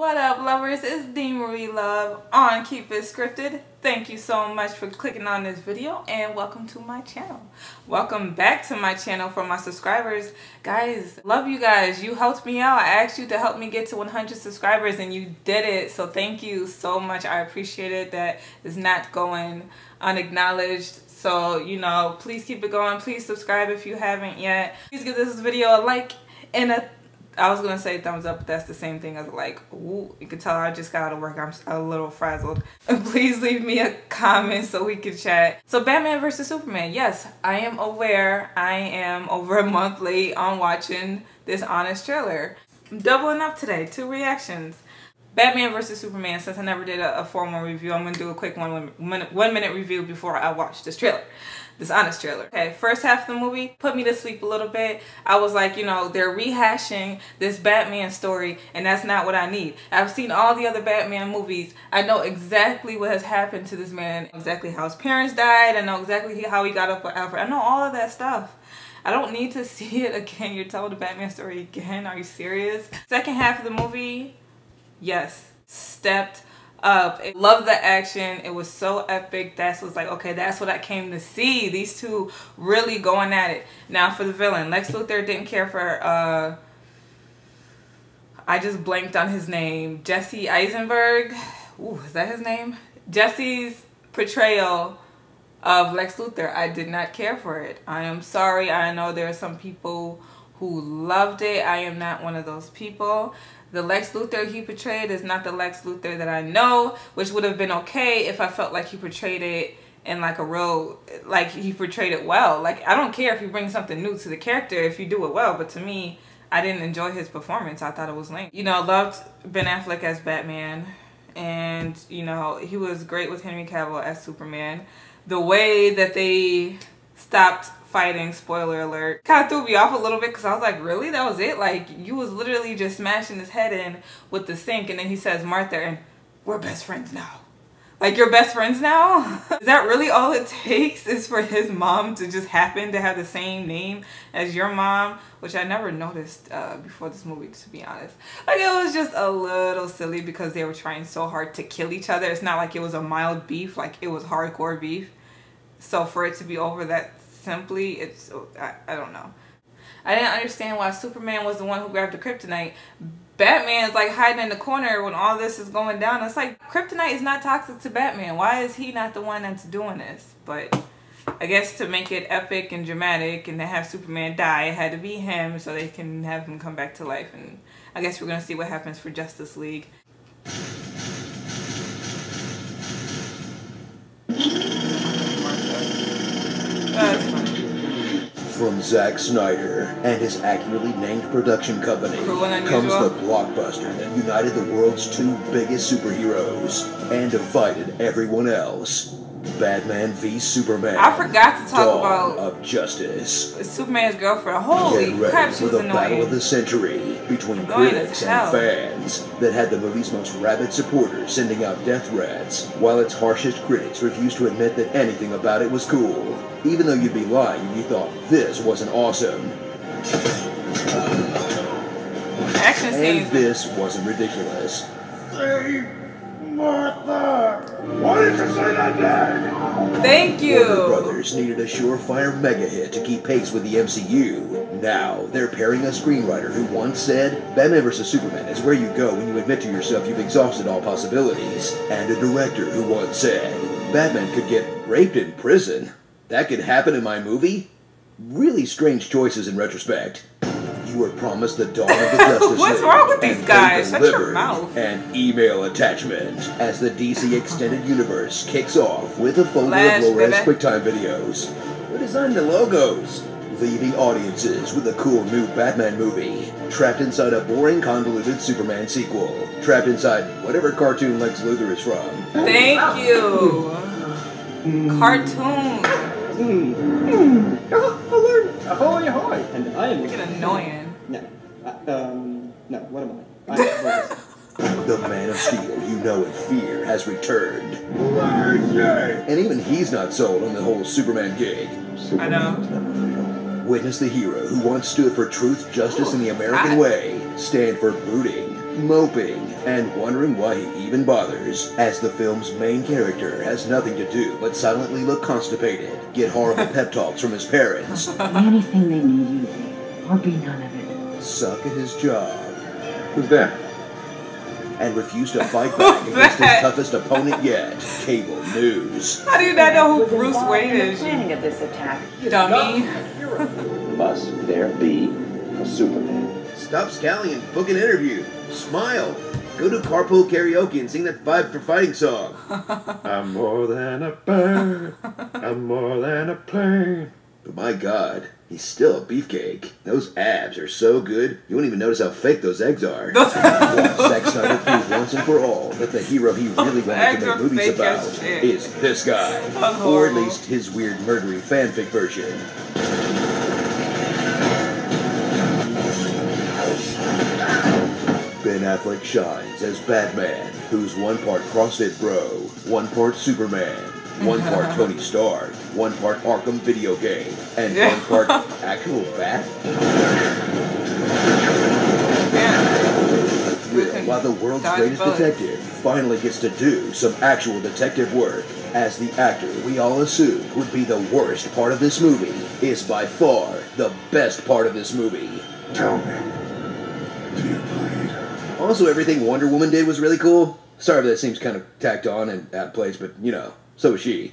What up, lovers? It's DMarieLuv on Keep It Scripted. Thank you so much for clicking on this video and welcome to my channel. Welcome back to my channel for my subscribers. Guys, love you guys. You helped me out. I asked you to help me get to 100 subscribers and you did it. So thank you so much. I appreciate it. That is not going unacknowledged. So, you know, please keep it going. Please subscribe if you haven't yet. Please give this video a like and I was gonna say thumbs up, but that's the same thing as like, ooh, you can tell I just got out of work. I'm a little frazzled. And please leave me a comment so we can chat. So Batman vs. Superman. Yes, I am aware I am over a month late on watching this honest trailer. I'm doubling up today, 2 reactions. Batman vs. Superman, since I never did a formal review, I'm gonna do a quick one minute review before I watch this trailer. This honest trailer. Okay, first half of the movie put me to sleep a little bit. I was like, you know, they're rehashing this Batman story and that's not what I need. I've seen all the other Batman movies. I know exactly what has happened to this man, exactly how his parents died. I know exactly how he got up with Alfred. I know all of that stuff. I don't need to see it again. You're telling the Batman story again? Are you serious? Second half of the movie, yes, stepped up. I love the action. It was so epic. That was like, okay, that's what I came to see. These two really going at it. Now for the villain, Lex Luthor didn't care for I just blanked on his name. Jesse Eisenberg. Ooh, is that his name? Jesse's portrayal of Lex Luthor, I did not care for it. I am sorry. I know there are some people who loved it. I am not one of those people. The Lex Luthor he portrayed is not the Lex Luthor that I know, which would have been okay if I felt like he portrayed it in like a real, like he portrayed it well. Like, I don't care if you bring something new to the character if you do it well, but to me, I didn't enjoy his performance. I thought it was lame. You know, loved Ben Affleck as Batman, and you know, he was great with Henry Cavill as Superman. The way that they stopped fighting, spoiler alert, kind of threw me off a little bit because I was like, really? That was it? Like, you was literally just smashing his head in with the sink and then he says Martha and we're best friends now. Like, you're best friends now? Is that really all it takes, is for his mom to just happen to have the same name as your mom? Which I never noticed before this movie, to be honest. Like, it was just a little silly because they were trying so hard to kill each other. It's not like it was a mild beef, like it was hardcore beef. So for it to be over that simply, it's, I don't know. I didn't understand why Superman was the one who grabbed the kryptonite. Batman's like hiding in the corner when all this is going down. It's like, kryptonite is not toxic to Batman. Why is he not the one that's doing this? But I guess to make it epic and dramatic and to have Superman die, it had to be him so they can have him come back to life. And I guess we're gonna see what happens for Justice League. That's funny. From Zack Snyder and his accurately named production company comes the blockbuster that united the world's 2 biggest superheroes and divided everyone else. Batman v Superman. I forgot to talk Dawn about of Justice. Superman's girlfriend. Holy crap, she for was the annoying. battle of the century between critics and fans that had the movie's most rabid supporters sending out death threats, while its harshest critics refused to admit that anything about it was cool, even though you'd be lying if you thought this wasn't awesome. Action scenes. And this wasn't ridiculous. Save Martha! Why did you say that name? Thank you! Warner Brothers needed a surefire mega hit to keep pace with the MCU. Now, they're pairing a screenwriter who once said, Batman vs. Superman is where you go when you admit to yourself you've exhausted all possibilities. And a director who once said, Batman could get raped in prison. That could happen in my movie? Really strange choices in retrospect. You were promised the dawn of the Justice League. What's wrong with these guys? Shut your mouth. An email attachment as the DC Extended Universe kicks off with a folder of low-res QuickTime videos. We designed the logos, leaving audiences with a cool new Batman movie, trapped inside a boring, convoluted Superman sequel, trapped inside whatever cartoon Lex Luthor is from. Thank you. Cartoon. Hello, ahoy, ahoy, and I am freaking annoying. No, what am I? The Man of Steel you know and fear has returned. Mercy! And even he's not sold on the whole Superman gig. I know. Witness the hero who once stood for truth, justice, and the American way stand for booting. moping, and wondering why he even bothers, as the film's main character has nothing to do but silently look constipated, get horrible pep talks from his parents, Be anything they need you to be, or be none of it. suck at his job, Who's that? and refuse to fight back against his toughest opponent yet, cable news. How do you not know who Was Bruce involved Wayne in the is? planning of this attack. Dummy. Must there be a Superman? Stop scowling and book an interview. Smile. Go to carpool karaoke and sing that Five for Fighting song. I'm more than a bird. I'm more than a plane. But my God, he's still a beefcake. Those abs are so good, you won't even notice how fake those eggs are. Watch Zack Snyder prove once and for all that the hero he really wanted to make movies about is this guy. Or at least his weird murdery fanfic version. Ben Affleck shines as Batman, who's one part CrossFit bro, one part Superman, one part Tony Stark, one part Arkham video game, and one part actual bat. While the world's greatest detective finally gets to do some actual detective work, as the actor we all assumed would be the worst part of this movie is by far the best part of this movie. Tell me, do you bleed? Also, everything Wonder Woman did was really cool. Sorry if that seems kind of tacked on and out of place, but, you know, so was she.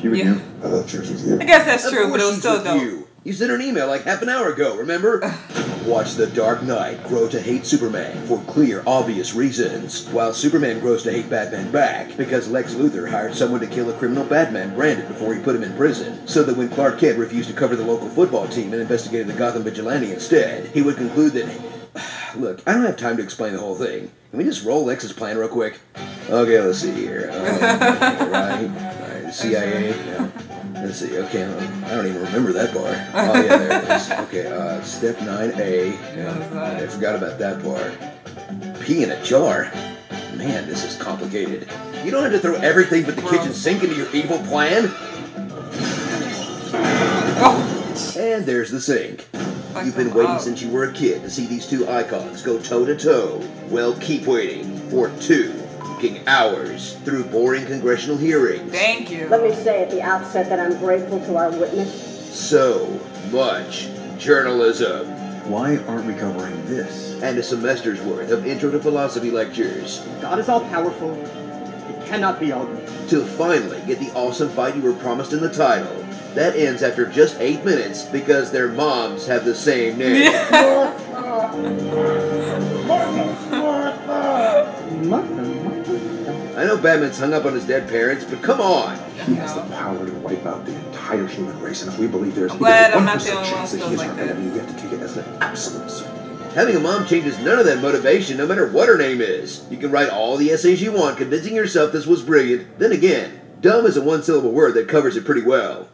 She was Yeah. you? I thought she was with you. I guess that's Of true, but course it was she's still with dope. You sent her an email like half an hour ago, remember? Watch the Dark Knight grow to hate Superman for clear, obvious reasons, while Superman grows to hate Batman back because Lex Luthor hired someone to kill a criminal Batman Brandon before he put him in prison, so that when Clark Kent refused to cover the local football team and investigated the Gotham vigilante instead, he would conclude that... Look, I don't have time to explain the whole thing. Can we just roll Lex's plan real quick? Okay, let's see here. Right, CIA. Yeah. Let's see. Okay, I don't even remember that part. Oh yeah, there it is. Okay, step 9A. Yeah, I forgot about that part. Pee in a jar. Man, this is complicated. You don't have to throw everything but the kitchen sink into your evil plan. And there's the sink. You've been waiting since you were a kid to see these two icons go toe-to-toe. Well, keep waiting for 2 fucking hours through boring congressional hearings. Thank you. Let me say at the outset that I'm grateful to our witness. So much journalism. Why aren't we covering this? And a semester's worth of intro to philosophy lectures. God is all-powerful. It cannot be argued. To finally get the awesome fight you were promised in the title. That ends after just 8 minutes because their moms have the same name. I know Batman's hung up on his dead parents, but come on! He has the power to wipe out the entire human race, and if we believe there's I'm even glad a I'm not 1% the only one chance who that feels he is like our that. enemy, we have to take it as an absolute certainty. Having a mom changes none of that motivation, no matter what her name is. You can write all the essays you want, convincing yourself this was brilliant. Then again, dumb is a one-syllable word that covers it pretty well.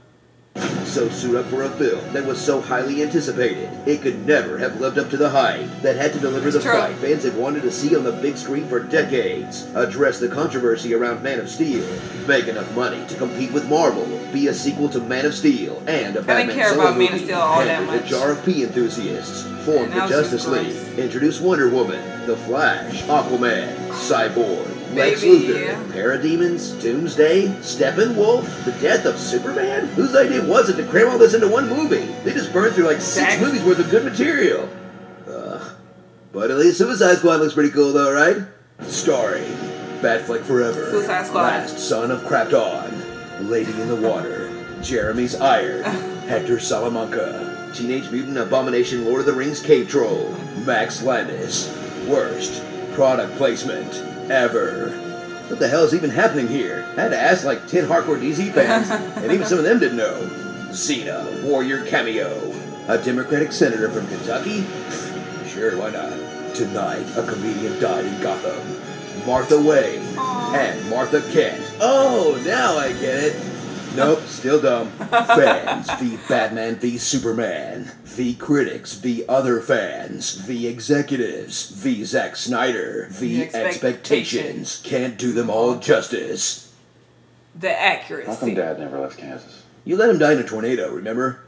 So suit up for a film that was so highly anticipated, it could never have lived up to the hype, that had to deliver the fight fans have wanted to see on the big screen for decades, address the controversy around Man of Steel, make enough money to compete with Marvel, be a sequel to Man of Steel, and a Batman care solo about Man of movie, Steel all that handle the much. jar of pee enthusiasts, form And the that was Justice just League, gross. introduce Wonder Woman, The Flash, Aquaman, Cyborg, Lex Baby. Luthor, Parademons, Doomsday, Steppenwolf, the death of Superman? Whose idea was it to cram all this into one movie? They just burned through like 6 movies worth of good material. But at least Suicide Squad looks pretty cool though, right? Starring Batfleck Forever, Suicide Squad. Last Son of Krypton, Lady in the Water, Jeremy's Iron, Hector Salamanca, Teenage Mutant Abomination Lord of the Rings Cave Troll, Max Landis. Worst product placement ever. What the hell is even happening here? I had to ask like 10 hardcore DC fans, and even some of them didn't know. Xena, Warrior cameo. A Democratic senator from Kentucky? Sure, why not? Tonight, a comedian died in Gotham. Martha Wayne and Martha Kent. Oh, now I get it. Nope, still dumb. Fans v. Batman v. Superman. V. critics v. other fans. V. executives. V. Zack Snyder. V. expectations. Can't do them all justice. The accuracy. How come Dad never left Kansas? You let him die in a tornado, remember?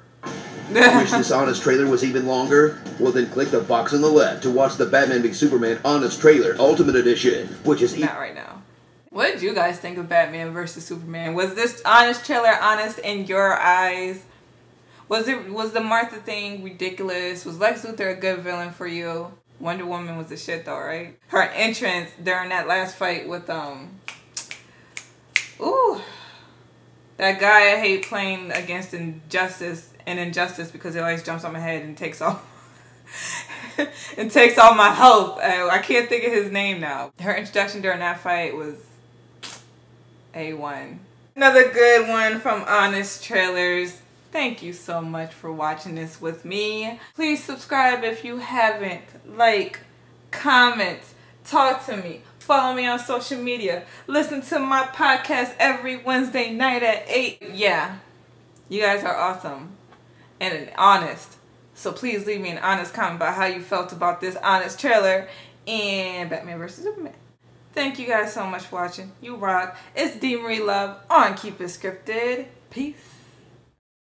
Wish this Honest trailer was even longer? Well then click the box on the left to watch the Batman v Superman Honest trailer Ultimate Edition, which is not right now. What did you guys think of Batman vs Superman? Was this Honest trailer honest in your eyes? Was the Martha thing ridiculous? Was Lex Luthor a good villain for you? Wonder Woman was the shit though, right? Her entrance during that last fight with that guy I hate playing against Injustice because he always jumps on my head and takes all and takes all my health. I can't think of his name now. Her introduction during that fight was A1. Another good one from Honest Trailers. Thank you so much for watching this with me. Please subscribe if you haven't. Like, comment, talk to me. Follow me on social media. Listen to my podcast every Wednesday night at 8. Yeah, you guys are awesome and honest. So please leave me an honest comment about how you felt about this Honest trailer and Batman vs Superman. Thank you guys so much for watching. You rock. It's DMarieLuv on Keep It Scripted. Peace.